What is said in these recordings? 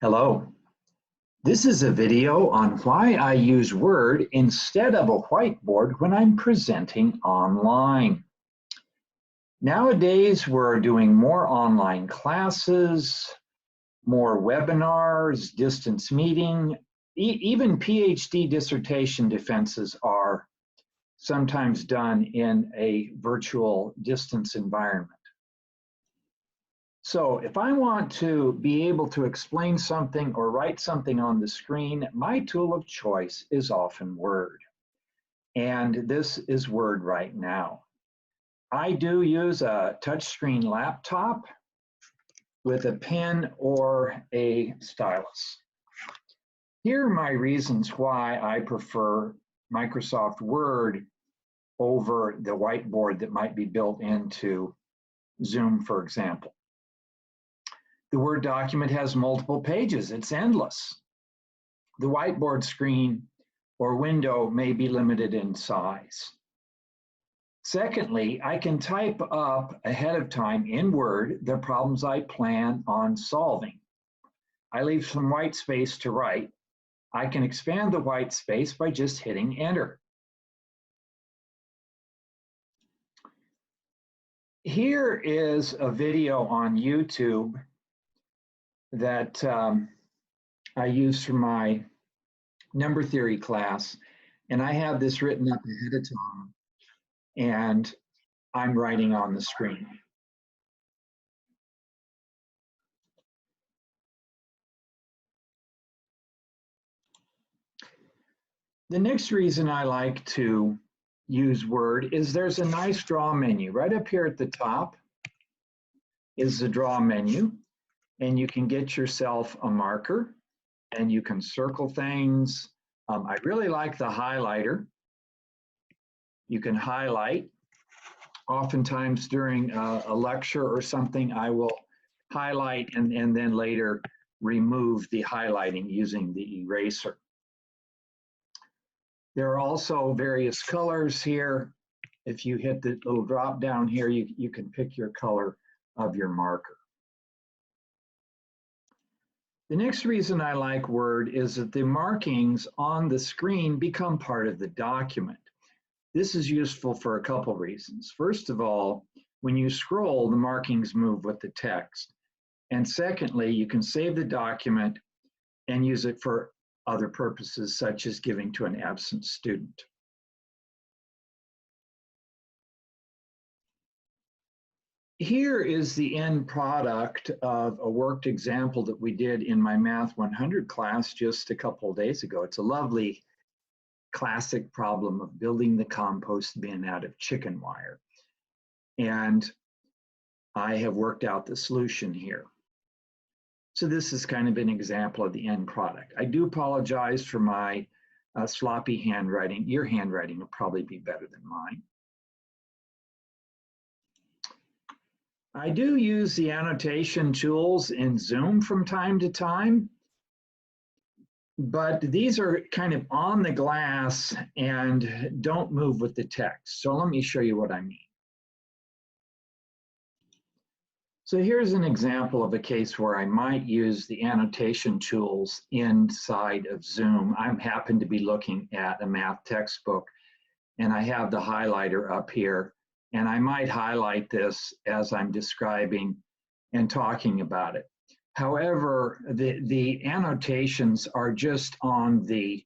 Hello. This is a video on why I use Word instead of a whiteboard when I'm presenting online. Nowadays, we're doing more online classes, more webinars, distance meeting, even PhD dissertation defenses are sometimes done in a virtual distance environment. So if I want to be able to explain something or write something on the screen, my tool of choice is often Word. And this is Word right now. I do use a touchscreen laptop with a pen or a stylus. Here are my reasons why I prefer Microsoft Word over the whiteboard that might be built into Zoom, for example. The Word document has multiple pages. It's endless. The whiteboard screen or window may be limited in size. Secondly, I can type up ahead of time in Word the problems I plan on solving. I leave some white space to write. I can expand the white space by just hitting Enter. Here is a video on YouTube that I used for my number theory class, and I have this written up ahead of time, and I'm writing on the screen. The next reason I like to use Word is there's a nice draw menu. Right up here at the top is the draw menu, and you can get yourself a marker and you can circle things. I really like the highlighter. You can highlight. Oftentimes during a lecture or something, I will highlight and then later remove the highlighting using the eraser. There are also various colors here. If you hit the little drop down here, you can pick your color of your marker. The next reason I like Word is that the markings on the screen become part of the document. This is useful for a couple reasons. First of all, when you scroll, the markings move with the text. And secondly, you can save the document and use it for other purposes, such as giving to an absent student. Here is the end product of a worked example that we did in my Math 100 class just a couple of days ago. It's a lovely classic problem of building the compost bin out of chicken wire. And I have worked out the solution here. So this is kind of an example of the end product. I do apologize for my sloppy handwriting. Your handwriting will probably be better than mine. I do use the annotation tools in Zoom from time to time, but these are kind of on the glass and don't move with the text. So let me show you what I mean. So here's an example of a case where I might use the annotation tools inside of Zoom. I happen to be looking at a math textbook, and I have the highlighter up here, and I might highlight this as I'm describing and talking about it. However, the annotations are just on the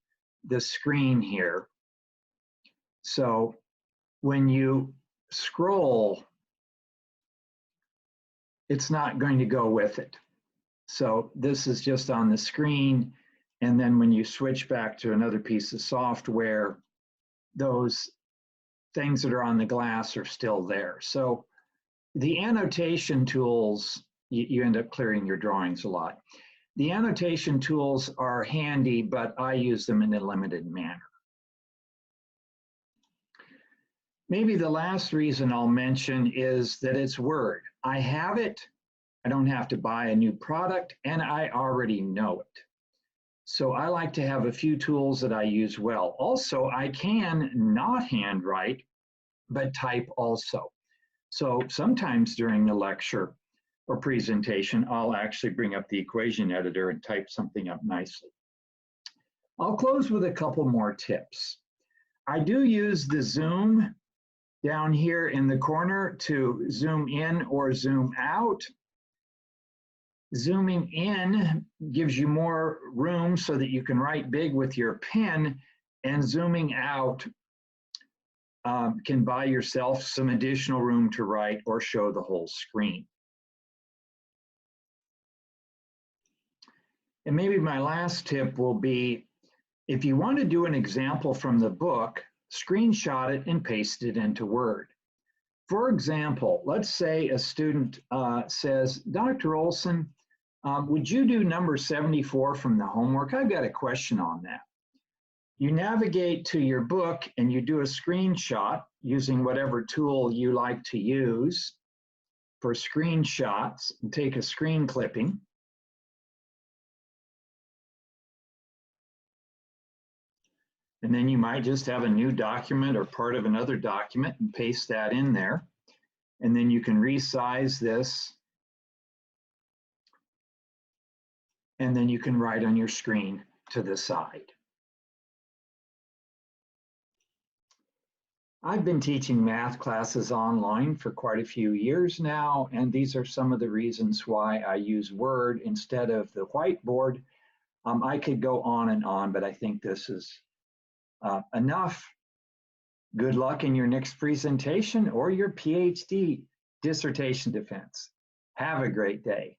screen here. So when you scroll, it's not going to go with it. So this is just on the screen. And then when you switch back to another piece of software, those things that are on the glass are still there. So the annotation tools, you end up clearing your drawings a lot. The annotation tools are handy, but I use them in a limited manner. Maybe the last reason I'll mention is that it's Word. I have it, I don't have to buy a new product, and I already know it. So I like to have a few tools that I use well. Also, I can not handwrite, but type also. So sometimes during the lecture, or presentation, I'll actually bring up the equation editor and type something up nicely. I'll close with a couple more tips. I do use the zoom down here in the corner to zoom in or zoom out. Zooming in gives you more room so that you can write big with your pen, and zooming out can buy yourself some additional room to write or show the whole screen. And maybe my last tip will be, if you want to do an example from the book, screenshot it and paste it into Word. For example, let's say a student says, Dr. Olson, would you do number 74 from the homework? I've got a question on that. You navigate to your book and you do a screenshot using whatever tool you like to use for screenshots, and take a screen clipping. And then you might just have a new document or part of another document and paste that in there. And then you can resize this. And then you can write on your screen to the side. I've been teaching math classes online for quite a few years now, and these are some of the reasons why I use Word instead of the whiteboard. I could go on and on, but I think this is enough. Good luck in your next presentation or your PhD dissertation defense. Have a great day.